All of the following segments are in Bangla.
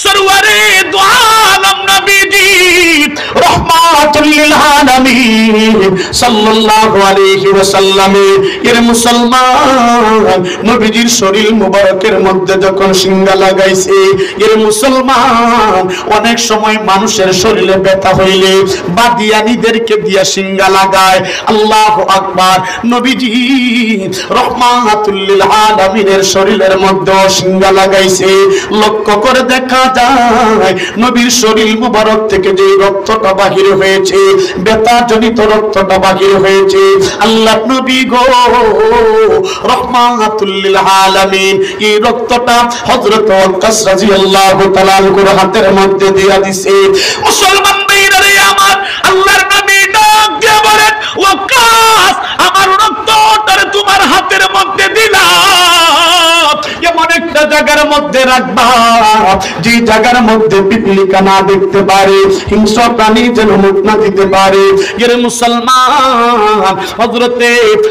সরওয়ারে দু আলম নবীজি রাহমাতুল লিল আলামিন সাল্লাল্লাহু আলাইহি ওয়াসাল্লাম এর মুসলমান নবীজির শরীর মুবারকের মধ্যে যখন সিঙ্গা লাগাইছে এর মুসলমান অনেক সময় মানুষের শরীরে ব্যথা হইলে বাদিয়ানীদেরকে দিয়া সিঙ্গা লাগায়। আল্লাহু আকবার। নবীজি রাহমাতুল লিল আলামিনের শরীরের মধ্যে সিঙ্গা লাগাইছে। লক্ষ্য করে দেখা যায় নবীর শরীর মুবারক থেকে যে রক্তটা বাহির হয়েছে, ব্যথাজনিত রক্তটা বাহির হয়েছে, আল্লাহ নবী গো রাহমাতুল লিল আলামিন এই রক্তটা হযরত ওয়াক্কাস রাদিয়াল্লাহু তাআলা আনহুর হাতের মধ্যে দিয়া দিছে। মুসলমান ভাইরা রে আমার, আল্লাহর নবী ডাক দিয়ে বলেন, ওয়াক্কাস আমার রক্তটা তোমার হাতের মধ্যে দিলাম, এমন একটা জায়গার মধ্যে রাখবা যে জায়গার মধ্যে পিপিলিকা না দেখতে পারে, হিংস্র প্রাণী যেন মুখ না দিতে পারে। এর মুসলমান হযরতে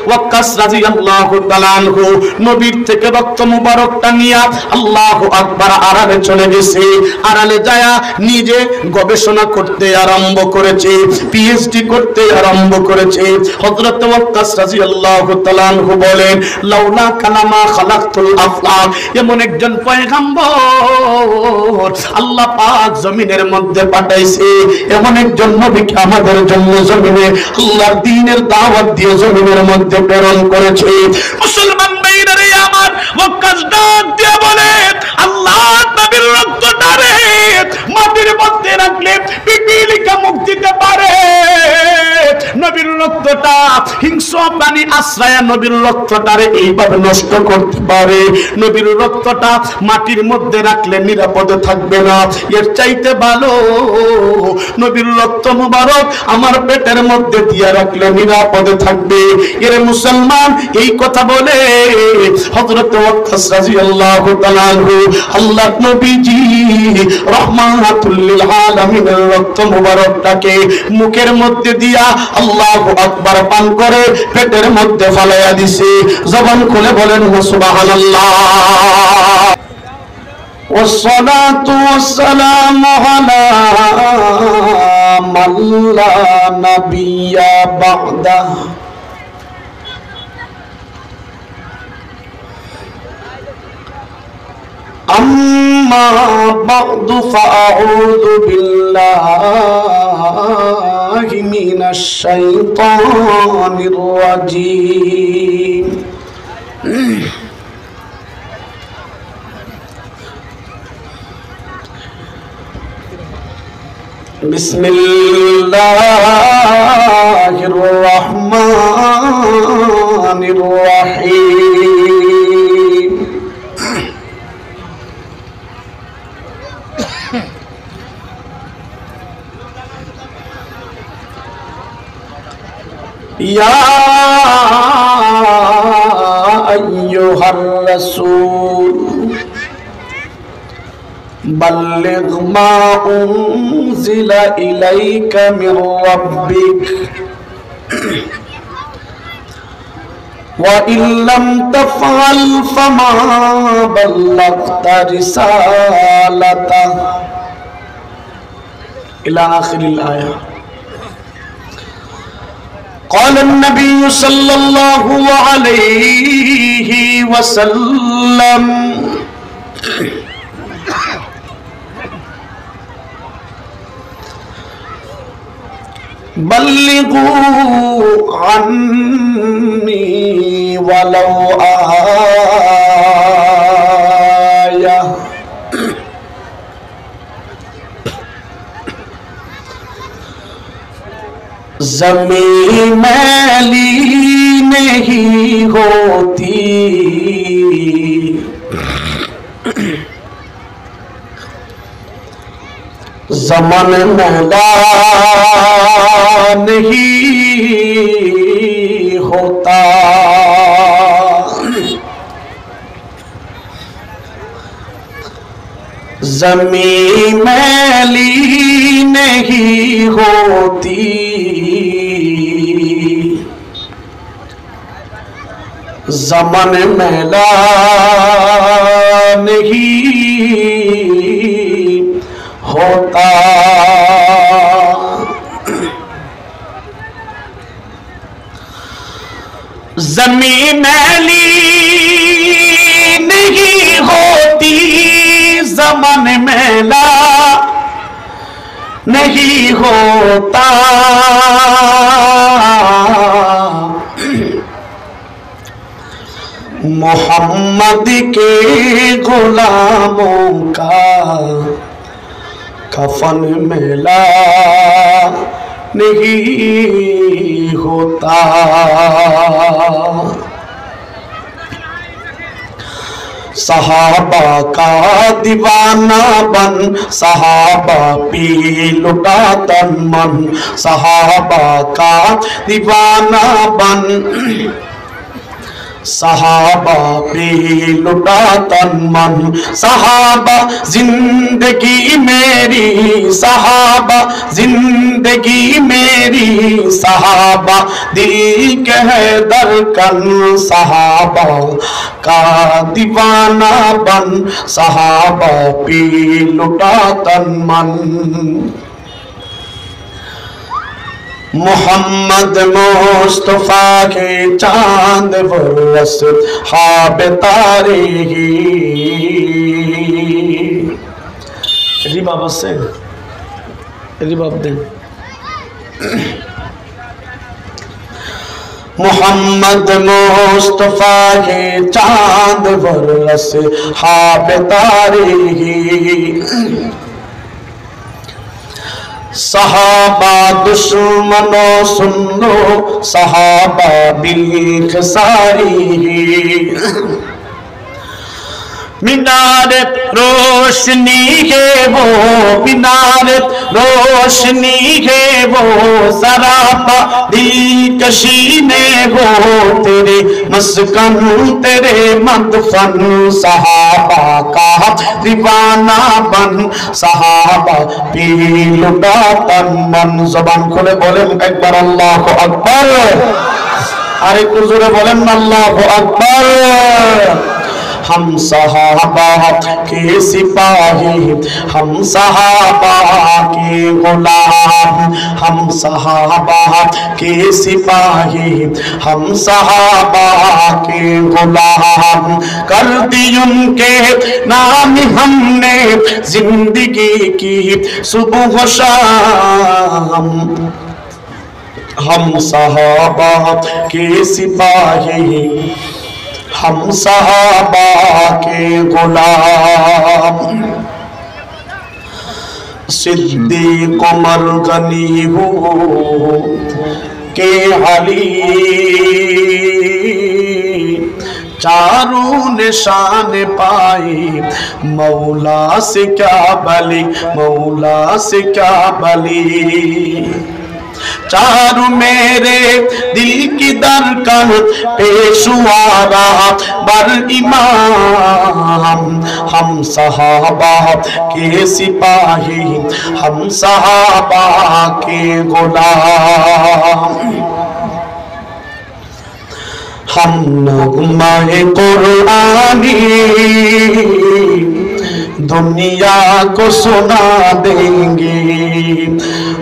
ওয়াক্কাস রাদিয়াল্লাহু তাআলা আনহু নবীর থেকে রক্ত মুবারকটা নিয়া আল্লাহু আকবার আড়ালে চলে গেছে। আড়ালে যায় নিজে গবেষণা করতে আরম্ভ করেছে, পিএইচডি করতে আরম্ভ করেছে। হযরত ওয়াক্কাস রাদিয়াল্লাহু তাআলা আনহু বলেন, লাউলা কালামা খালাকতুল আফলাক, এমন একজন পয়গম্বর আল্লাহ পাক জমিনের মধ্যে পাঠাইছে, এমন একজন নবীকে আমাদের জন্য জমিনে আল্লাহর দ্বীনের দাওয়াত দিয়ে জমিনের মধ্যে প্রেরণ করেছে। মুসলমান ভাইরা রে আমার, ওয়াক্কাস ডাক দিয়ে বলে, আল্লাহর নবীর রক্তটারে মাটির মধ্যে রাখলে পিপিলিকা মুখ দিতে পারে, নবীর রক্তটা হিংস্র প্রাণী আশ্রয় নবীর রক্তটারে এইভাবে নষ্ট করতে পারে, নবীর রক্তটা মাটির মধ্যে রাখলে নিরাপদে থাকবে না। এর চাইতে ভালো নবীর রক্ত মুবারক আমার পেটের মধ্যে দিয়ে রাখলে নিরাপদে থাকবে। এর মুসলমান এই কথা বলে হযরত ওয়াক্কাস রাদিয়াল্লাহু তাআলা আনহু আল্লাহর নবীজি রাহমাতুল লিল আলামিনের রক্ত মুবারকটাকে মুখের মধ্যে দিয়া আল্লাহু আকবার পান করে পেটের মধ্যে ফালাইয়া দিছে। জবান খুলে বলেন সুবহানাল্লাহ। والصلاة والسلام على من لا نبي بعده أما بعد فأعوذ بالله من الشيطان الرجيم بسم الله الرحمن الرحيم يا أيها الرسول بلغ ما أنزل إليك من ربك وإن لم تفعل فما بلغت رسالته إلى آخر الآية. قال النبي صلى الله عليه وسلم بلغوا عني ولو آية ज़मीन मैली नहीं होती ज़मान मैला नहीं होता ज़मीन मैली नहीं होती ज़मान मैला नहीं मैली नहीं होती, ज़मान मैला नहीं होता। मोहम्मद के गुलामों का कफन मैला नहीं होता। सहाबा का दीवाना बन, सहाबा पी लुटा तन मन, सहाबा का दीवाना बन, सहाबा पे लुटा तन मन। सहाबा जिंदगी मेरी, सहाबा जिंदगी मेरी, सहाबा दिल के है धड़कन, सहाबा का दीवाना बन, सहाबा पे लुटा तन मन। मोहम्मद मुस्तफा के चांद बरस हाब तारे ही रिबाब से रिबाब दे। मोहम्मद मुस्तफा के चांद बरस हाब तारे ही। सहाबा दुश्मनों सुन लो, सहाबा बिलखसारी। मीनार रोशनी है वो, मीनार रोशनी है वो, सरापा दिलकशी ने वो, तेरे मस्कन तेरे मदफन, सहाबा का दीवाना बन, सहाबा पी लुटा तन मन। ज़बान खुले बोलें एक बार अल्लाहु अकबर, अरे कुजुरे बोलें अल्लाहु अकबर। हम सहाबा के सिपाही, हम सहाबा के गुलाम, हम सहाबा के सिपाही, हम सहाबा के गुलाम। कर दी उनके नाम हमने जिंदगी की सुबह शाम। हम सहाबा के सिपाही, हम सहाबा के गुलाम। सिद्दीक़ उमर गनी हो के अली, चारों निशान पाई, मौला से क्या बली, मौला से क्या बली। चारों मेरे दिल की धड़कन पेशवारा बर इमाम। हम सहाबा के सिपाही, हम सहाबा के गुलाम। हम नग़्मा-ए कुरानी दुनिया को सुना देंगे,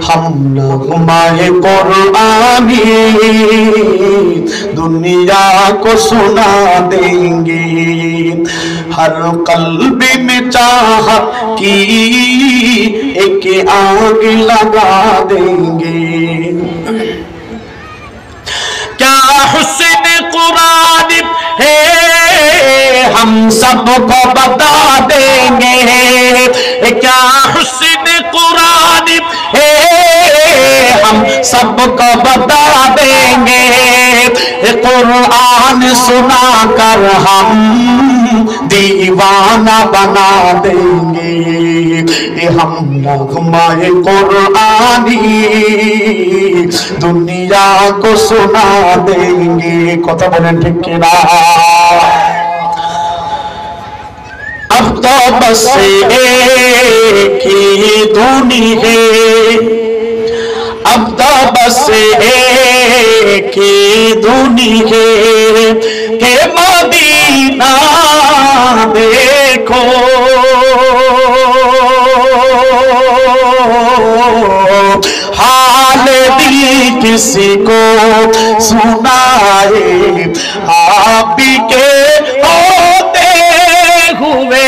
हम नग़्मा-ए कुरानी दुनिया को सुना देंगे। हर कल्ब में चाहत की एक आग लगा देंगे। क्या हुस्न कुरान है हम सबको बता देंगे, क्या हुस्न कुरान है हम सबको बता देंगे। कुरान सुना कर हम दीवाना बना देंगे। हम नग़्मा-ए कुरानी दुनिया को सुना देंगे। कथा बोलें ठीक कि ना? अब तो बस एक ही धुनी है, अब तो बस एक ही धुनी है कि मदीना देखो। हाल दिल की किसी को सुनाए आप के होते हुए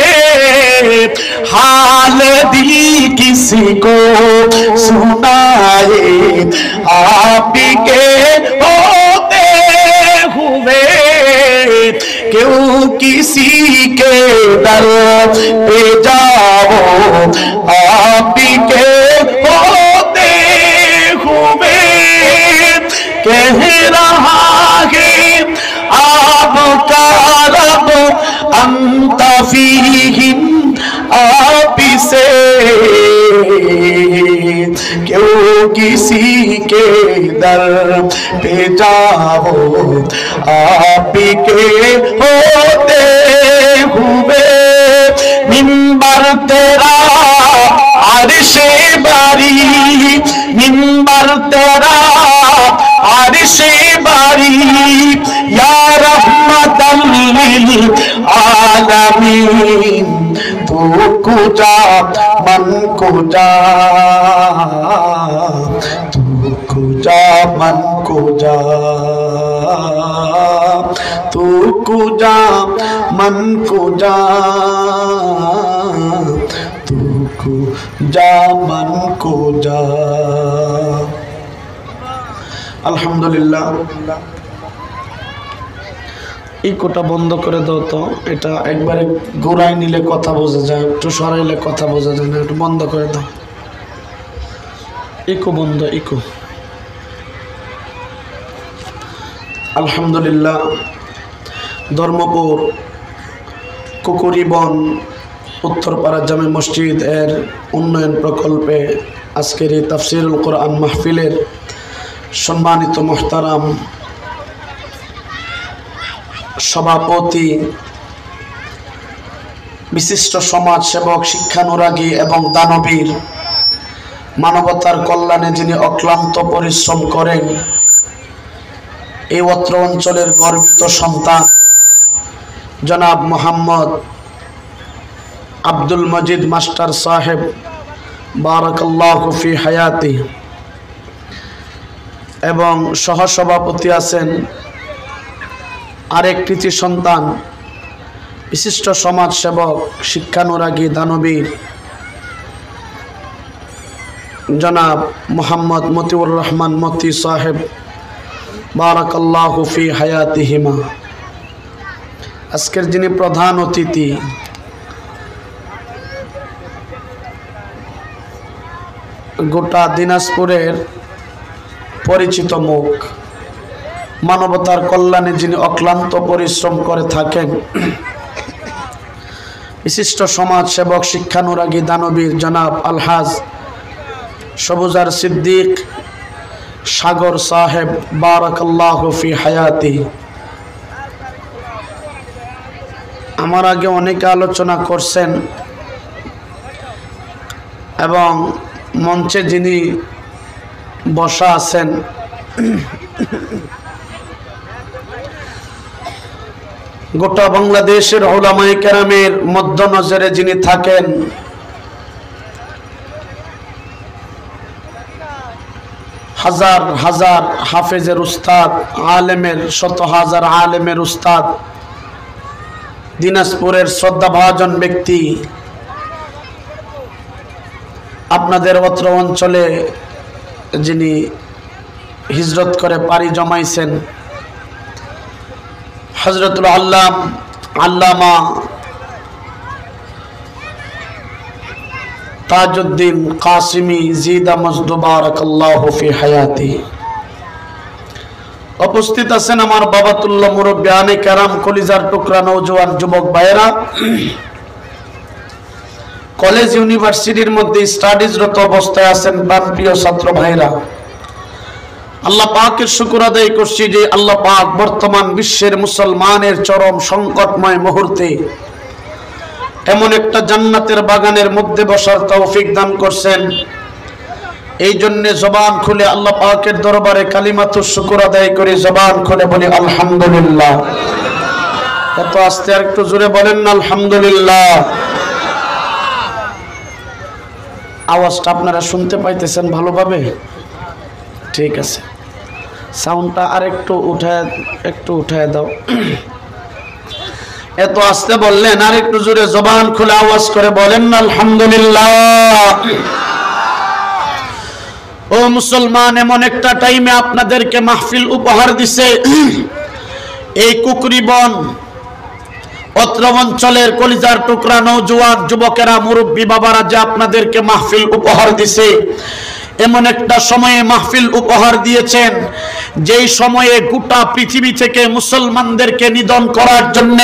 हाल दी किसी को सुनाए आप के होते हुए क्यों किसी के दर पे जाओ आप के होते हुए कह रहा है आपका रब अंत फीहिम आप से क्यों किसी के दर पे जाओ आप के होते हुए मिंबर तेरा अर्शे बारी मिंबर तेरा अर्शे बारी या रहमतल लिल आलमीन तू कुजा मन कुजा तू कुजा मन कुजा तू कुजा मन कुजा तू कुजा मन कुजा। আলহামদুলিল্লাহ। ইকোটা বন্ধ করে দাও তো, এটা একবারে ঘুরাই নিলে কথা বোঝা যায়, একটু সরাইলে কথা বোঝা যায় না, একটু বন্ধ করে দাও। ইকো বন্ধ, ইকো। আলহামদুলিল্লাহ। ধর্মপুর কুকুরিবন উত্তরপাড়া জামে মসজিদ এর উন্নয়ন প্রকল্পে আজকের এই তাফসিরুল কোরআন মাহফিলের সম্মানিত মোহতারাম সভাপতি, বিশিষ্ট সমাজ সেবক, শিক্ষানুরাগী এবং দানবীর, মানবতার কল্যাণে যিনি অক্লান্ত পরিশ্রম করেন, এই অত্র অঞ্চলের গর্বিত সন্তান জনাব মোহাম্মদ আব্দুল মজিদ মাস্টার সাহেব বারাকাল্লাহু ফি হায়াতি, এবং সহসভাপতি আছেন আরেক কৃতি সন্তান, বিশিষ্ট সমাজ সেবক, শিক্ষানুরাগী, দানবীর জনাব মোহাম্মদ মতিউর রহমান মতি সাহেব বারাকাল্লাহু ফি হায়াতিহিমা। আজকের যিনি প্রধান অতিথি, গোটা দিনাজপুরের পরিচিত মুখ, মানবতার কল্যাণে যিনি অক্লান্ত পরিশ্রম করে থাকেন, বিশিষ্ট সমাজ সেবক, শিক্ষানুরাগী, দানবীর জনাব আলহাজ সবুজার সিদ্দিক সাগর সাহেব বারাকাল্লাহু ফি হায়াতি। আমার আগে অনেকে আলোচনা করছেন এবং মঞ্চে যিনি বসা আছেন গোটা বাংলাদেশের উলামায়ে কেরামের মধ্য নজরে যিনি থাকেন, হাজার হাজার হাফেজের উস্তাদ, আলেমের, শত হাজার আলেমের উস্তাদ, দিনাজপুরের শ্রদ্ধাভাজন ব্যক্তি, আপনাদের অত্র অঞ্চলে যিনি হিজরত করে পাড়ি জমাইছেন, হযরতুল আল্লামা তাজউদ্দিন কাসিমি জিদা মজদু বারাকাল্লাহু ফি হায়াতি। উপস্থিত আছেন আমার বাবাতুল্লাহ মুরব্বিয়ানে কেরাম, কলিজার টুকরা নওজোয়ান যুবক ভাইয়েরা, কলেজ ইউনিভার্সিটির মধ্যে স্টাডিজরত অবস্থায় আছেন প্রাণপ্রিয় ছাত্র ভাইরা। আল্লাহ পাকের শুকর আদায় করছি যে আল্লাহ পাক বর্তমান বিশ্বের মুসলমানের চরম সংকটময় মুহূর্তে এমন একটা জান্নাতের বাগানের মধ্যে বসার তৌফিক দান করছেন। এই জন্য জবান খুলে আল্লাহ পাকের দরবারে কালিমাতুশ শুকর আদায় করে জবান খুলে বলি আলহামদুলিল্লাহ। এত আস্তে আর একটু জোরে বলেন না আলহামদুলিল্লাহ। আওয়াজটা আপনারা শুনতে পাইতেছেন ভালোভাবে? ঠিক আছে। সাউন্ডটা আর একটু উঠায় দাও। এত আস্তে বললেন, আর একটু জোরে জবান খুলে আওয়াজ করে বলেন না আলহামদুলিল্লাহ। ও মুসলমান, এমন একটা টাইমে আপনাদেরকে মাহফিল উপহার দিছে এই কুকরিবন অত্র অঞ্চলের কলিজার টুকরা নওজোয়ান যুবকেরা, মুরব্বী বাবারা যে আপনাদেরকে মাহফিল উপহার দিছে, এমন একটা সময়ে মাহফিল উপহার দিয়েছেন যেই সময়ে গোটা পৃথিবী থেকে মুসলমানদেরকে নিধন করার জন্য,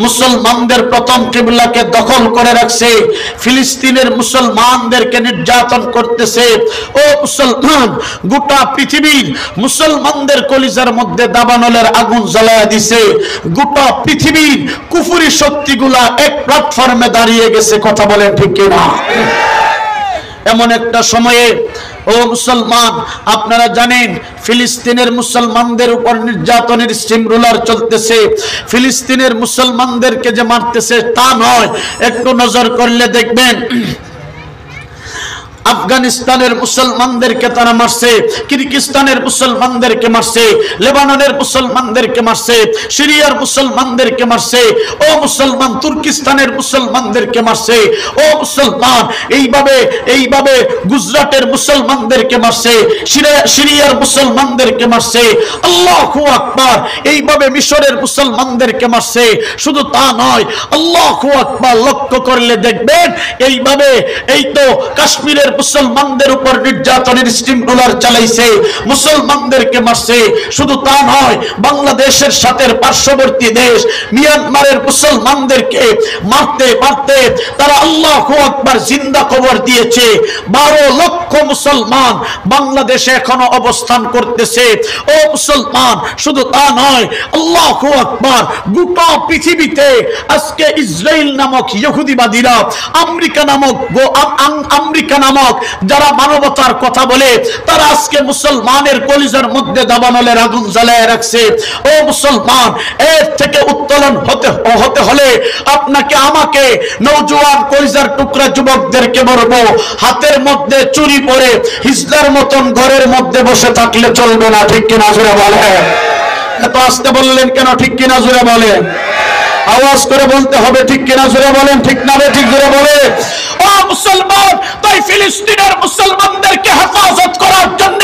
মুসলমানদের প্রথম কিবলাকে দখল করে রাখছে, ফিলিস্তিনের মুসলমানদেরকে নির্যাতন করতেছে। ও মুসলমান, গোটা পৃথিবীর মুসলমানদের কলিজার মধ্যে দাবানলের আগুন জ্বালায় দিছে। গোটা পৃথিবীর কুফরি শক্তিগুলা এক প্ল্যাটফর্মে দাঁড়িয়ে গেছে। কথা বলেন ঠিক কিনা? এমন একটা সময়ে ও মুসলমান, আপনারা জানেন ফিলিস্তিনের মুসলমানদের উপর নির্যাতনের স্টিম রুলার চলতেছে। ফিলিস্তিনের মুসলমানদেরকে যে মারতেছে তা নয়, একটু নজর করলে দেখবেন আফগানিস্তানের মুসলমানদেরকে তারা মারছে, কিরগিজস্তানের মুসলমানদেরকে মারছে, লেবাননের মুসলমানদেরকে মারছে, সিরিয়ার মুসলমানদেরকে মারছে। ও মুসলমান, তুর্কিস্তানের মুসলমানদেরকে মারছে। ও মুসলমান, এইভাবে গুজরাটের মুসলমানদেরকে মারছে, সিরিয়ার মুসলমানদেরকে মারছে। আল্লাহু আকবার, এইভাবে মিশরের মুসলমানদেরকে মারছে। শুধু তা নয়, আল্লাহু আকবার, লক্ষ্য করলে দেখবেন এইভাবে এই তো কাশ্মীরের মুসলমানদের উপর নির্যাতনের স্টিম রুলার চালাইছে, মুসলমানদেরকে মারছে। শুধু তা নয়, বাংলাদেশের সাথে পার্শ্ববর্তী দেশ মিয়ানমারের মুসলমানদেরকে মারতে মারতে তারা আল্লাহু আকবার জিন্দা কবর দিয়েছে। 12 লক্ষ মুসলমান বাংলাদেশে এখনো অবস্থান করতেছে। ও মুসলমান, শুধু তা নয়, আল্লাহু আকবার, গোটা পৃথিবীতে আজকে ইসরায়েল নামক ইহুদিবাদীরা, আমেরিকা নামক যারা মানবতার কথা বলে, তারা আজকে মুসলমানের কলিজার মধ্যে দাবানলের আগুন জ্বালায় রাখছে। ও মুসলমান, এর থেকে উত্তোলন হতে হলে আপনাকে আমাকে, নওজোয়ান কলিজার টুকরা যুবকদেরকে বলবো, হাতের মধ্যে চুরি পরে হিজলার মতন ঘরের মধ্যে বসে থাকলে চলবে না। ঠিক কিনা জোরে বলে? এত আসতে বললেন কেন? ঠিক কিনা জোরে বলে? আওয়াজ করে বলতে হবে। ঠিক কিনা জোরে বলেন? ঠিক না রে? ঠিক জোরে বলে। ও মুসলমান, তাই ফিলিস্তিনের মুসলমানদেরকে হেফাজত করার জন্য,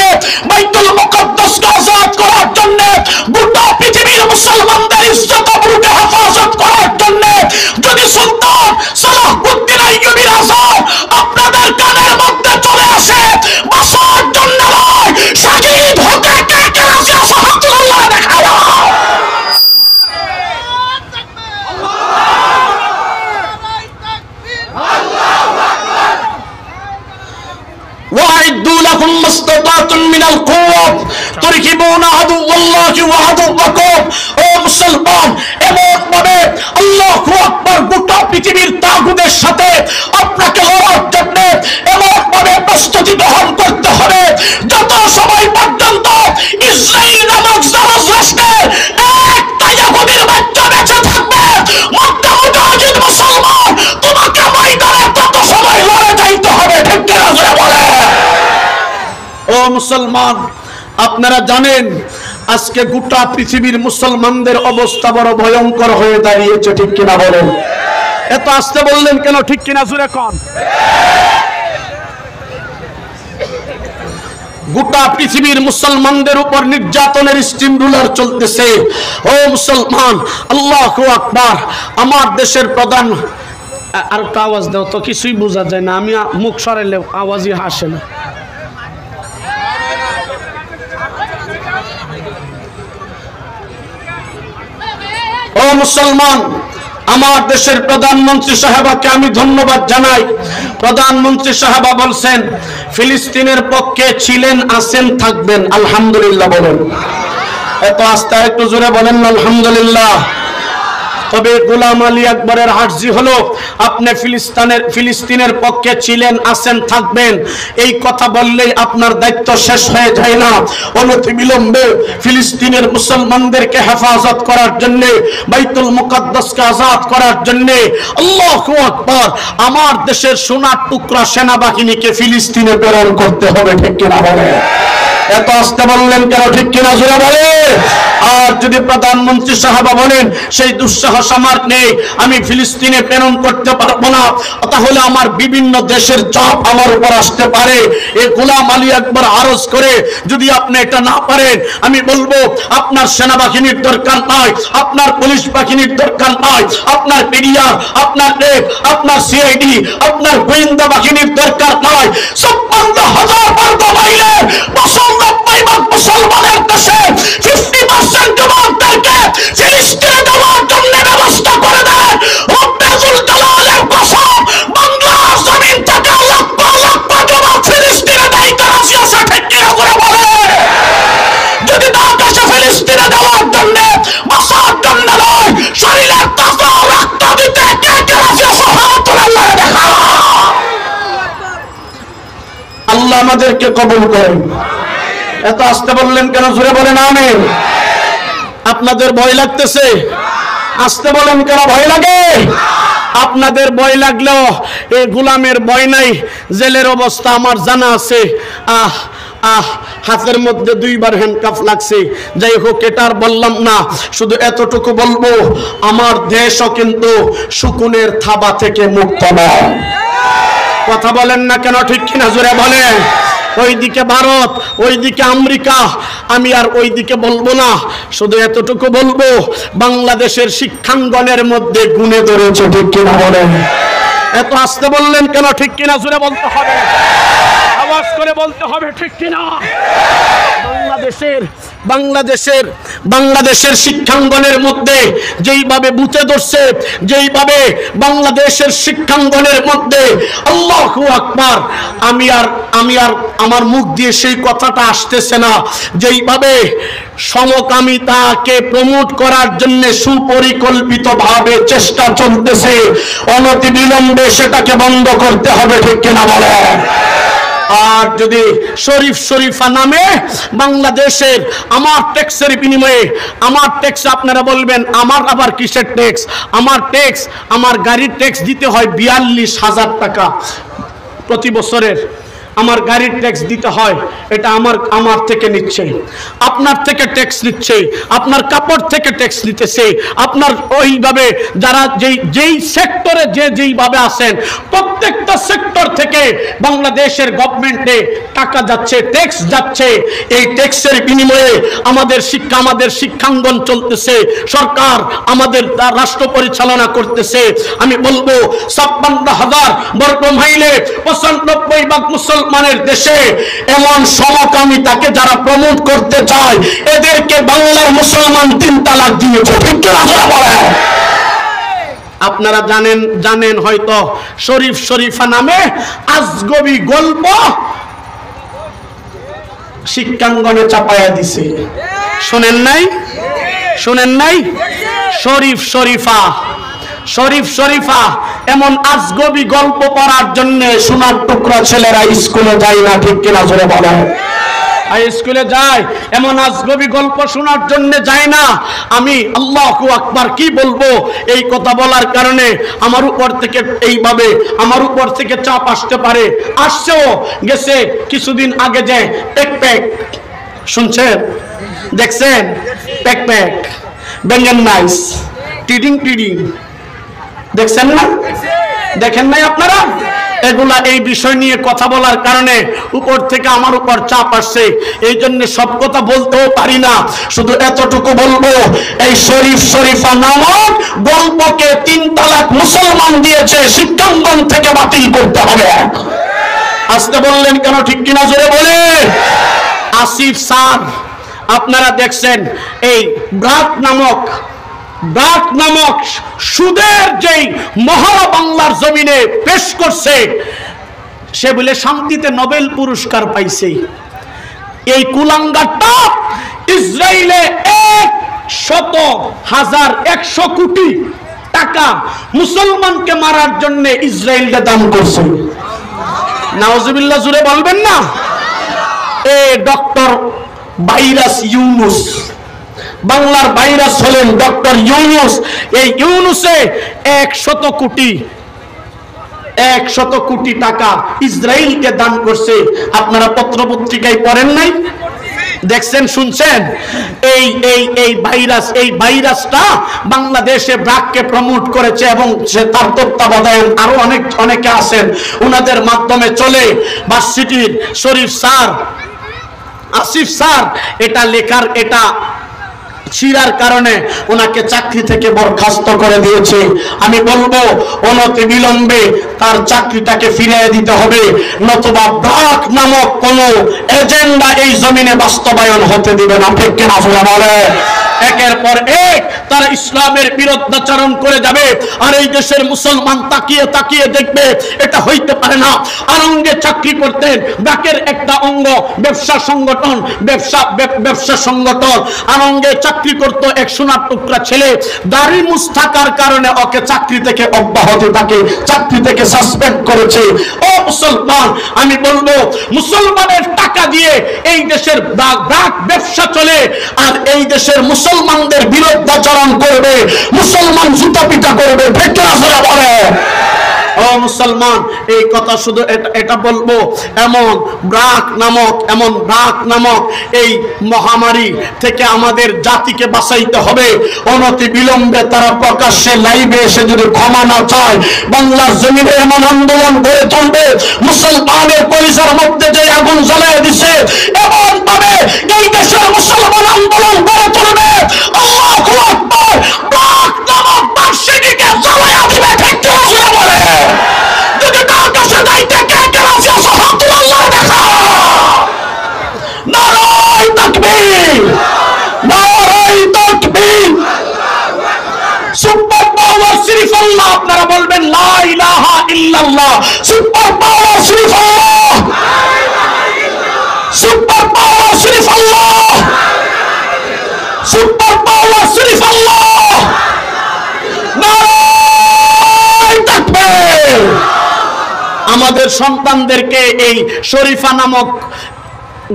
বাইতুল মুকদ্দাসকে আজাদ করার জন্য, গোটা পৃথিবীর মুসলমানদের ইজ্জত আবরুকে হেফাজত করার জন্য যদি সুলতান সালাহুদ্দিন আইয়ুবীর আযান আপনাদের কানের মধ্যে চলে আসে, বাঁচার জন্য নয়, শহীদ হতে কে কে রাজি আছে? হাত তুলে দেখাও। وَأَعِدُّوا لَهُم مَّا اسْتَطَعْتُم مِّنَ الْقُوَّةِ تُرْهِبُونَ عَدُوَّ اللَّهِ وَعَدُوَّكُمْ। ও মুসলমান, এমনভাবে আল্লাহু আকবার, গোটা পৃথিবীর তাগুতের সাথে আপনাকে লড়ার জন্য এমনভাবে প্রস্তুতি গ্রহণ করতে হবে যত সময় পর্যন্ত ইসরায়েল নামক জারজ রাষ্ট্রের একটা ইহুদির বাচ্চা বেঁচে থাকবে, মক্কা মুজাহিদ মুসলমান তোমাকে ময়দানে তত সময় লড়ে যাইতে হবে। ঠিক কিনা জোরে বলে? ও মুসলমান, আপনারা জানেন আজকে গোটা পৃথিবীর মুসলমানদের অবস্থা বড় ভয়ঙ্কর হয়ে দাঁড়িয়েছে। ঠিক কিনা বলেন? এত আসতে বললেন কেন? ঠিক কিনা জোরে কোন? গোটা পৃথিবীর মুসলমানদের উপর নির্যাতনের স্টিম রুলার চলতেছে। ও মুসলমান, আল্লাহু আকবার, আমার দেশের প্রধান, আর একটা আওয়াজ দাও তো, কিছুই বোঝা যায় না, আমি মুখ সরাইলে আওয়াজই আসে না। ও মুসলমান, আমার দেশের প্রধানমন্ত্রী সাহেবাকে আমি ধন্যবাদ জানাই। প্রধানমন্ত্রী সাহেবা বলছেন ফিলিস্তিনের পক্ষে ছিলেন, আছেন, থাকবেন। আলহামদুলিল্লাহ বলেন। এত আস্তে একটু জোরে বলেন আলহামদুলিল্লাহ। তবে গোলাম আলী আকবরের আরজি হলো আপনি ফিলিস্তিনের পক্ষে ছিলেন, আছেন, থাকবেন, এই কথা বললেই আপনার দায়িত্ব শেষ হয়ে যায় না। অনতিবিলম্বে ফিলিস্তিনের মুসলমানদেরকে হেফাজত করার জন্য, বাইতুল মুকাদ্দাসকে আজাদ করার জন্য, আল্লাহু আকবার, আমার দেশের সোনার টুকরা সেনাবাহিনীকে ফিলিস্তিনে প্রেরণ করতে হবে। ঠিক কিনা বলে? এত আসতে বললেন কেন? ঠিক কিনা জোরে বলে? আর যদি প্রধানমন্ত্রী সাহাবা বলেন সেই দুঃসাহস আমার নেই, আমি ফিলিস্তিনে প্রেরণ করতে পারবো না, তাহলে আমার বিভিন্ন দেশের চাপ আমার উপর আসতে পারে। এই গোলাম আলী আকবর আরজ করে যদি আপনি এটা না পারেন, আমি বলবো আপনার সেনাবাহিনীর দরকার নয়, আপনার পুলিশ বাহিনীর দরকার নয়, আপনার পিডিআর, আপনার রেড, আপনার সিআইডি, আপনার গোয়েন্দা বাহিনীর দরকার নয়। ৫৬,০০০ বর্গ মাইলে মুসলমানের দেশে 50% যুবকদেরকে ফিলিস্তিনে দেওয়ার জন্য ব্যবস্থা করে দেন। রব্বুল জালালের কসম, বাংলার জমিন থেকে লক্ষ লক্ষ যুবক ফিলিস্তিনে দায়িত্ব রাশি আছে। ঠিক কিনা করে বলে? যদি তার দেশে ফিলিস্তিনে দেওয়ার জন্য, বাঁচার জন্য নয়, শরীরের তাজা রক্ত দিতে কে কে রাশি আছে? হাত তুলে আল্লাহকে দেখা। আল্লাহ আমাদেরকে কবুল করেন। এত আসতে বললেন কেন? জোরে বলেন আমিন। আপনাদের ভয় লাগতেছে? আসতে বলেন কেন ভয় লাগে? আপনাদের ভয় লাগলেও এই গোলামের ভয় নাই। জেলের অবস্থা আমার জানা আছে। হাতের মধ্যে 2 বার হ্যান্ডকাফ লাগছে। যাই হোক, এটা আর বললাম না, শুধু এতটুকু বলবো, আমার দেশও কিন্তু শকুনের থাবা থেকে মুক্ত নয়। কথা বলেন না কেন? ঠিক কিনা জোরে বলেন? ওইদিকে ভারত, ওইদিকে আমেরিকা, আমি আর ওইদিকে বলবো না, শুধু এতটুকু বলবো, বাংলাদেশের শিক্ষাঙ্গনের মধ্যে গুণে ধরেছে। ঠিক কিনা বলেন? এত আসতে বললেন কেন? ঠিক কিনা জোরে বলতে হবে, আওয়াজ করে বলতে হবে। ঠিক কিনা? বাংলাদেশের শিক্ষাঙ্গনের মধ্যে যেইভাবে বুঝে ধরছে, যেইভাবে বাংলাদেশের শিক্ষাঙ্গনের মধ্যে, আল্লাহু আকবার, আমি আর আমার মুখ দিয়ে সেই কথাটা আসতেছে না, যেইভাবে সমকামিতাকে প্রমোট করার জন্য সুপরিকল্পিতভাবে চেষ্টা চলতেছে, অনতিবিলম্বে সেটাকে বন্ধ করতে হবে। ঠিক কিনা বলে? আর যদি শরীফ শরীফা নামে বাংলাদেশের আমার ট্যাক্সের বিনিময়ে, আমার ট্যাক্স, আপনারা বলবেন আমার আবার কিসের ট্যাক্স? আমার গাড়ির ট্যাক্স দিতে হয় ৪২,০০০ টাকা প্রতি বছরের। আমার গাড়ির ট্যাক্স দিতে হয়, এটা আমার থেকে নিচ্ছে, আপনার থেকে ট্যাক্স নিচ্ছে, আপনার কাপড় থেকে ট্যাক্স নিতেছে, আপনার ওইভাবে যারা যেই সেক্টরে যেইভাবে আছেন, প্রত্যেকটা সেক্টর থেকে বাংলাদেশের গভর্নমেন্টে টাকা যাচ্ছে, ট্যাক্স যাচ্ছে। এই ট্যাক্সের বিনিময়ে আমাদের শিক্ষাঙ্গন চলতেছে, সরকার আমাদের রাষ্ট্র পরিচালনা করতেছে। আমি বলবো ৫৬,০০০ বর্গ মাইলে ৯৫% মুসলমানের দেশে এমন সমকামিতাকে যারা প্রমোট করতে চায়, এদেরকে বাংলার মুসলমান ৩ তালাক দিয়েছে। ঠিক কিনা বলে? আপনারা জানেন হয়তো, শরীফ শরীফা নামে আজগবি গল্প শিক্ষাঙ্গনে চাপায়া দিছে। শোনেন নাই? শরীফ শরীফা এমন আজগবি গল্প পড়ার জন্য সোনার টুকরা ছেলেরা স্কুলে যায় না। ঠিক কিনা জোরে বলে? স্কুলে যায়, এমন আজগবি গল্প শোনার জন্য যায় না। আমি আল্লাহু আকবার কি বলবো, এই কথা বলার কারণে আমার উপর থেকে চাপ আসতে পারে, আসছেও গেছে। কিছুদিন আগে যে প্যাক শুনছেন, দেখছেন? প্যাক বেঙ্গন নাইস টিডিং দেখছেন না? দেখেন নাই আপনারা? এগুলা এই বিষয় নিয়ে কথা বলার কারণে উপর থেকে আমার উপর চাপ আসছে, এই জন্য সব কথা বলতেও পারি না। শুধু এতটুকু বলবো, এই শরীফ শরীফা নামক গল্পকে ৩ তালাক মুসলমান দিয়েছে, শিক্ষাঙ্গন থেকে বাতিল করতে হবে। আসতে বললেন কেন? ঠিক কিনা জোরে বলে? আসিফ স্যার, আপনারা দেখছেন এই ব্রাক নামক সুদের যেই মহড়া বাংলার জমিনে পেশ করছে, সে বলে শান্তিতে নোবেল পুরস্কার পাইছে। এই কুলাঙ্গারটা ইসরায়েলে শত হাজার 100 কোটি টাকা মুসলমানকে মারার জন্য ইসরায়েলকে দান করছে। নাউজুবিল্লাহ, জুড়ে বলবেন না? ডক্টর ভাইরাস ইউনুস, বাংলার ভাইরাস হলেন ডক্টর ইউনুস। এই ইউনুসে 100 কোটি টাকা ইসরায়েলকে দান করছে। আপনারা পত্র পত্রিকায় পড়েন নাই? দেখছেন, শুনছেন? এই ভাইরাসটা বাংলাদেশে ব্র্যাককে প্রমোট করেছে এবং তার তত্ত্বাবধায়ন আরো অনেকে আছেন, ওনাদের মাধ্যমে চলে। ভার্সিটির শরীফ স্যার, আসিফ স্যার এটা লেখার এটা ছিড়ার কারণে ওনাকে চাকরি থেকে বরখাস্ত করে দিয়েছে। আমি বলবো অনতি বিলম্বে তার চাকরিটাকে ফিরিয়ে দিতে হবে, নতুবা ব্র্যাক নামক কোন এজেন্ডা এই জমিনে বাস্তবায়ন হতে দিবে না। ঠিক কিনা বলে? একের পর এক তারা ইসলামের বিরুদ্ধাচরণ করে যাবে, আর এই দেশের মুসলমান তাকিয়ে তাকিয়ে দেখবে। এটা হইতে পারে না। আরঙ্গে চাকরি করতেন, ব্র্যাকের একটা অঙ্গ ব্যবসা সংগঠন। আরঙ্গে চাকরি করত এক সোনার টুকরা ছেলে, দাড়ি মুছ থাকার কারণে ওকে চাকরি থেকে অব্যাহতি থাকে, চাকরি থেকে সাসপেন্ড করেছে। ও মুসলমান, আমি বলবো মুসলমানের টাকা দিয়ে এই দেশের ব্র্যাক ব্যবসা চলে, আর এই দেশের মুসলমানদের বিরুদ্ধাচরণ করবে, মুসলমান জুতা পিটা করবে। ঠিক না বলে? ও মুসলমান, এই কথা শুধু এটা বলবো, এমন ব্র্যাক নামক এই মহামারী থেকে আমাদের জাতিকে বাঁচাইতে হবে। অনতি বিলম্বে তারা প্রকাশ্যে লাইভে এসে যদি ক্ষমা না চায়, বাংলার জমিনে এমন আন্দোলন গড়ে তুলবে, মুসলমানের পরিসরের মধ্যে যে আগুন জ্বালিয়ে দিছে এমন ভাবে এই দেশের মুসলমান আন্দোলন গড়ে তুলবে। আল্লাহু আকবার! ব্র্যাক নামক বার্ষিকীকে জ্বালিয়ে দিবে। ঠিক কি বলে? যদি আকাশে যাইতে কে কে রাজি আছে হাত আল্লাহ দেখা। নারায়ে তাকবীর, নারায়ে তাকবীর। সুপার পাওয়ার শরীফ আল্লাহ। আপনারা বলবেন লা ইলাহা ইল্লাল্লাহ। সুপার পাওয়ার শরীফ আল্লাহ, সুপার পাওয়ার শরীফ আল্লাহ, সুপার পাওয়ার শরীফ আল্লাহ। নারায়ে তাকবীর। আমাদের সন্তানদেরকে এই শরীফা নামক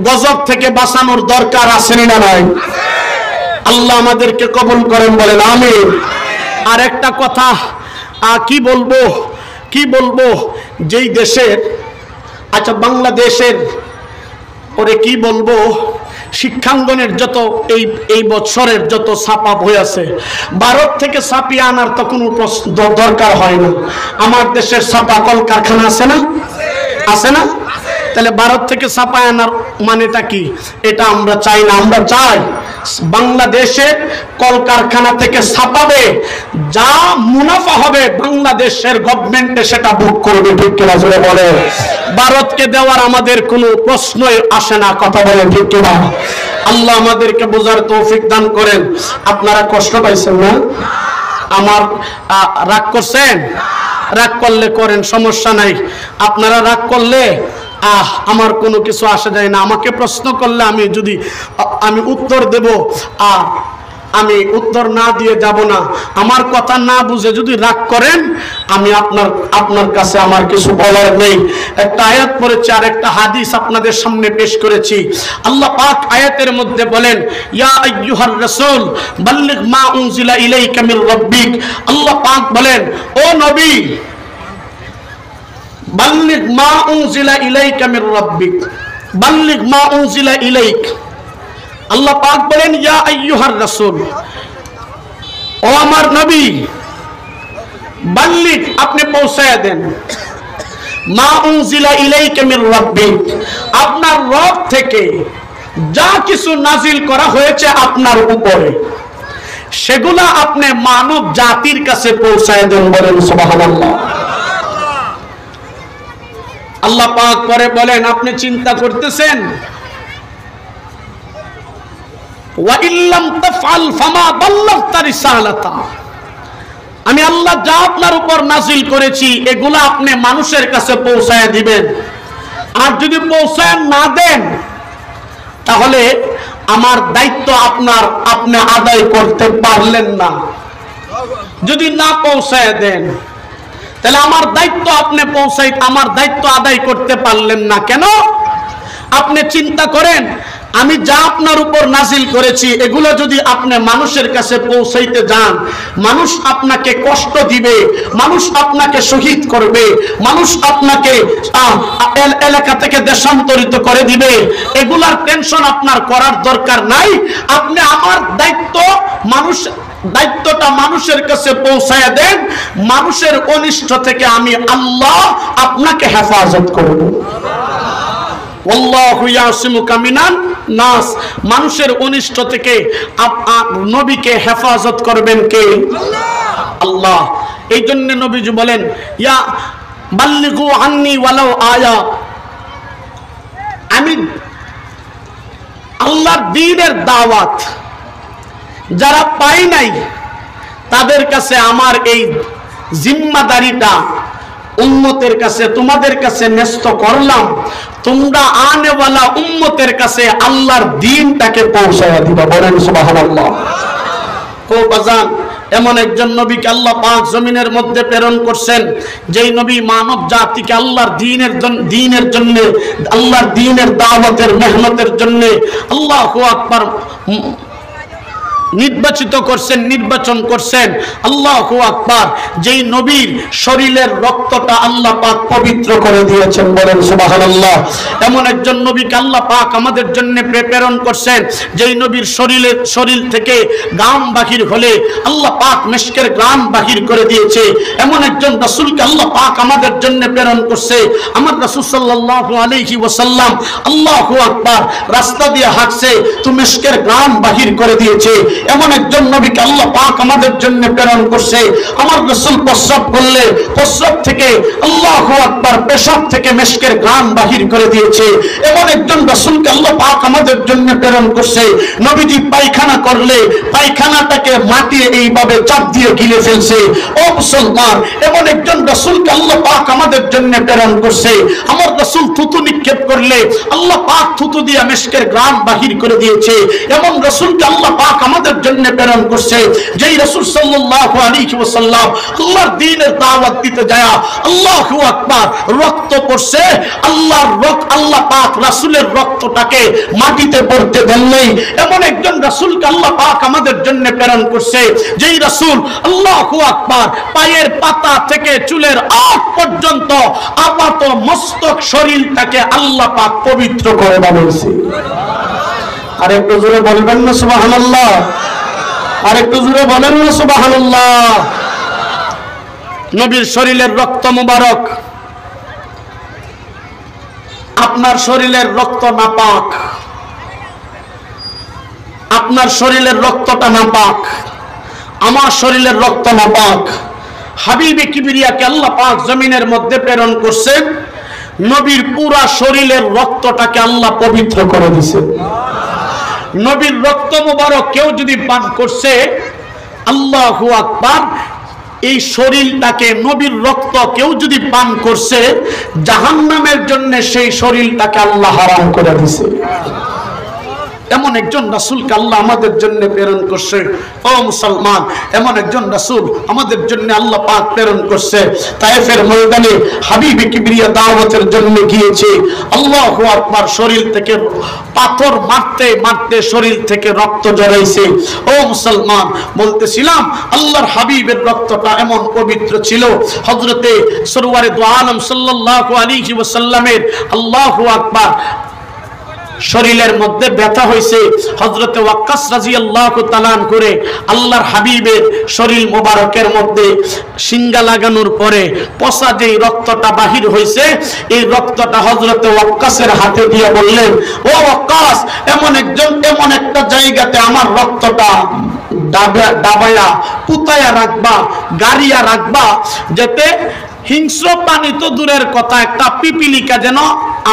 গজব থেকে বাঁচানোর দরকার আছে না নাই? আল্লাহ আমাদেরকে কবুল করেন, বলেন আমিন। আর একটা কথা কি বলবো যেই দেশের, আচ্ছা বাংলাদেশের পরে কি বলবো, শিক্ষাঙ্গনের যত এই বছরের যত ছাপা বই আছে, ভারত থেকে ছাপিয়ে আনার তো কোনো দরকার হয় না। আমার দেশের ছাপা কলকারখানা আছে না? তাহলে ভারত থেকে ছাপায় আনার মানেটা কি? এটা আমরা চাই না। আমরা চাই বাংলাদেশে কলকারখানা থেকে ছাপাবে, যা মুনাফা হবে বাংলাদেশের গভর্নমেন্টে সেটা ভোগ করবে। ঠিক কিনা জোরে বলে? ভারতকে দেওয়ার আমাদের কোনো প্রশ্নই আসে না। কথা বলেন ঠিক কিনা? আল্লাহ আমাদেরকে বোঝার তৌফিক দান করেন। আপনারা কষ্ট পাইছেন না? আমার রাগ করছেন? রাগ করলে করেন, সমস্যা নাই। আপনারা রাগ করলে আমার কোনো কিছু আসে যায় না। আমাকে প্রশ্ন করলে আমি উত্তর দেব, আমি উত্তর না দিয়ে যাব না। আমার কথা না বুঝে যদি রাগ করেন, আমি আপনার কাছে আমার কিছু বলার নেই। একটা আয়াত পড়েছি আর একটা হাদিস আপনাদের সামনে পেশ করেছি। আল্লাহ পাক আয়াতের মধ্যে বলেন, ইয়া আইয়ুহার রাসূল বাল্লিগ মা উনজিলা ইলাইকা মির রাব্বিক। আল্লাহ পাক বলেন, ও নবী, বাল্লিগ মা উনজিলা ইলাইকা মির রাব্বিক, বাল্লিগ মা উনজিলা ইলাইক। আল্লাহ পাক বলেন, ইয়া আইয়ুহার রাসূল, ও আমার নবী, বাল্লিগ আপনি পৌঁছায় দেন, মা উনজিলা ইলাইকা মির রাব্বিক, আপনার রব থেকে যা কিছু নাজিল করা হয়েছে আপনার উপরে, সেগুলা আপনি মানব জাতির কাছে পৌঁছায় দেন। বলেন সুবহানাল্লাহ। আল্লাহ পাক পরে বলেন, আপনি চিন্তা করতেছেন, ওয়া ইল্লাম তাফআল ফামা বাল্লাগতা রিসালাতা, আমি আল্লাহ যা আপনার উপর নাজিল করেছি এগুলা আপনি মানুষের কাছে পৌঁছায় দিবেন। আর যদি পৌঁছায় না দেন, তাহলে আমার দায়িত্ব আপনি আদায় করতে পারলেন না, যদি না পৌঁছায় দেন, তাহলে আমার দায়িত্ব আমার দায়িত্ব আদায় করতে পারলেন না কেন? আপনি চিন্তা করেন, আমি যা আপনার উপর নাজিল করেছি এগুলো যদি আপনি মানুষের কাছে পৌঁছাইতে যান, মানুষ আপনাকে কষ্ট দিবে, মানুষ আপনাকে শহীদ করবে, মানুষ আপনাকে এলাকা থেকে দেশান্তরিত করে দিবে। এগুলার টেনশন আপনার করার দরকার নাই। আপনি আমার দায়িত্বটা মানুষের কাছে পৌঁছায় দেন, মানুষের অনিষ্ট থেকে আমি আল্লাহ আপনাকে হেফাজত করব। আল্লাহু ইয়াসিমুকা মিনান নাস, মানুষের অনিষ্ট থেকে নবীকে হেফাজত করবেন কে? আল্লাহ। এই জন্য নবীজি বলেন, ইয়া বাল্লিগু আন্নি ওয়ালাউ আয়া, আমি আল্লাহর দ্বীনের দাওয়াত যারা পাই নাই তাদের কাছে আমার এই জিম্মাদারিটা উম্মতের কাছে, তোমাদের কাছে ন্যস্ত করলাম। তোমরা আনেওয়ালা উম্মতের কাছে আল্লাহর দ্বীনটাকে পৌঁছায়া দিবা। বলেন সুবহানাল্লাহ। ও বাজান, এমন একজন নবীকে আল্লাহ পাক জমিনের মধ্যে প্রেরণ করছেন, যেই নবী মানব জাতিকে আল্লাহর দ্বীনের জন্য, আল্লাহর দ্বীনের দাওয়াতের মেহনতের জন্য আল্লাহু আকবার নির্বাচন করছেন। আল্লাহু আকবার। যেই নবীর শরীরের রক্তটা আল্লাহ পাক পবিত্র করে দিয়েছেন। বলেন সুবহানাল্লাহ। এমন একজন নবীকে আল্লাহ পাক আমাদের জন্য প্রেরণ করছেন, যেই নবীর শরীর থেকে গাম বাহির হলে আল্লাহ পাক মিশকের গ্রাম বাহির করে দিয়েছে। এমন একজন রাসূলকে আল্লাহ পাক আমাদের জন্য প্রেরণ করছে। আমার রাসূল সাল্লাল্লাহু আলাইহি ওয়াসাল্লাম আল্লাহু আকবার রাস্তা দিয়ে হাঁটছে তো মিশকের গ্রাম বাহির করে দিয়েছে। এমন একজন নবীকে আল্লাহ পাক আমাদের জন্য প্রেরণ করছে। আমার রাসূল প্রস্রাব করলে প্রস্রাব থেকে আল্লাহু আকবার পেশাব থেকে মিশকের গ্রাম বাহির করে দিয়েছে। এমন একজন রাসূলকে আল্লাহ পাক আমাদের জন্য প্রেরণ করছে। নবীজি পায়খানা করলে পায়খানাটাকে মাটি এইভাবে চাপ দিয়ে গিলে ফেলছে। ও মুসলমান, এমন একজন রাসূলকে আল্লাহ পাক আমাদের জন্য প্রেরণ করছে। আমার রাসূল থুতু নিক্ষেপ করলে আল্লাহ পাক থুতু দিয়ে মিশকের গ্রাম বাহির করে দিয়েছে। এমন রাসূলকে আল্লাহ পাক আমাদের জন্য প্রেরণ করছে, যেই রাসূল সাল্লাল্লাহু আলাইহি ওয়াসাল্লাম আল্লাহর দ্বীনের দাওয়াত দিতে যায় আল্লাহু আকবার রক্ত পড়ছে। আল্লাহ পাক রাসূলের রক্তটাকে মাটিতে পড়তে দেন নাই। এমন একজন রাসূলকে আল্লাহ পাক আমাদের জন্য প্রেরণ করছে, যেই রাসূল আল্লাহু আকবার পায়ের পাতা থেকে চুলের আগ পর্যন্ত আপাত মস্তক শরীরটাকে আল্লাহ পাক পবিত্র করে বানিয়েছে। আর একটু জোরে বলবেন না সুবহানাল্লাহ? আর একটু জোরে বলেন না সুবহানাল্লাহ? নবীর শরীরের রক্ত মুবারক, আপনার শরীরের রক্ত নাপাক, আপনার শরীরের রক্তটা নাপাক, আমার শরীরের রক্ত নাপাক। হাবিবে কিবরিয়াকে আল্লাহ পাক জমিনের মধ্যে প্রেরণ করছেন, নবীর পুরা শরীরের রক্তটাকে আল্লাহ পবিত্র করে দিয়েছেন। নবীর রক্ত মুবারক কেউ যদি পান করছে, আল্লাহু আকবার, এই শরীরটাকে, নবীর রক্ত কেউ যদি পান করছে, জাহান্নামের জন্য সেই শরীরটাকে আল্লাহ হারাম করে দিয়েছে। এমন একজন রাসূলকে আল্লাহ আমাদের জন্য প্রেরণ করছে। ও মুসলমান, এমন একজন রাসূল আমাদের জন্য আল্লাহ পাক প্রেরণ করছে। তায়েফের ময়দানে হাবিবে কিবরিয়া দাওয়াতের জন্য গিয়েছে। আল্লাহু আকবার, শরীর থেকে পাথর মারতে মারতে শরীর থেকে রক্ত ঝরাইছে। ও মুসলমান, বলতেছিলাম আল্লাহর হাবিবের রক্তটা এমন পবিত্র ছিল। হযরতে সরওয়ারে দু আলম সাল্লাল্লাহু আলাইহি ওয়াসাল্লামের আল্লাহু আকবার শরীরের মধ্যে ব্যথা হয়েছে। হযরতে ওয়াক্কাস রাদিয়াল্লাহু তাআলা করে আল্লাহর হাবিবের শরীর মোবারকের মধ্যে সিঙ্গা লাগানোর পরে পচা যেই রক্তটা বাহির হয়েছে, এই রক্তটা হযরতে ওয়াক্কাসের হাতে দিয়ে বললেন, ও ওয়াক্কাস, এমন একটা জায়গাতে আমার রক্তটা ডাবায়া পুতায়া রাখবা, গাড়িয়া রাখবা, যাতে হিংস্র প্রাণী তো দূরের কথা, একটা পিপিলিকা যেন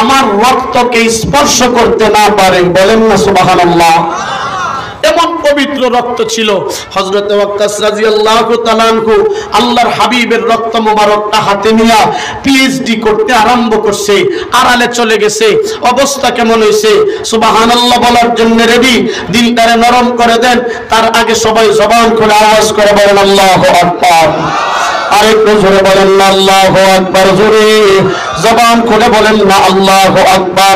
আমার রক্তকে স্পর্শ করতে না পারে। বলেন না সুবহানাল্লাহ? এমন পবিত্র রক্ত ছিল। হযরত ওয়াক্কাস রাদিয়াল্লাহু তাআলা আনহু আল্লাহর হাবিবের রক্ত মোবারকটা হাতে নিয়ে পিএইচডি করতে আরম্ভ করছে, আড়ালে চলে গেছে। অবস্থা কেমন হয়েছে? সুবহানাল্লাহ বলার জন্য রেডি? দিলটারে নরম করে দেন। তার আগে সবাই জবান খুলে আওয়াজ করে বলেন আল্লাহু আকবার। আরেকটু জোরে বলেন না আল্লাহু আকবার, জোরে জবান খুলে বলেন না আল্লাহু আকবার।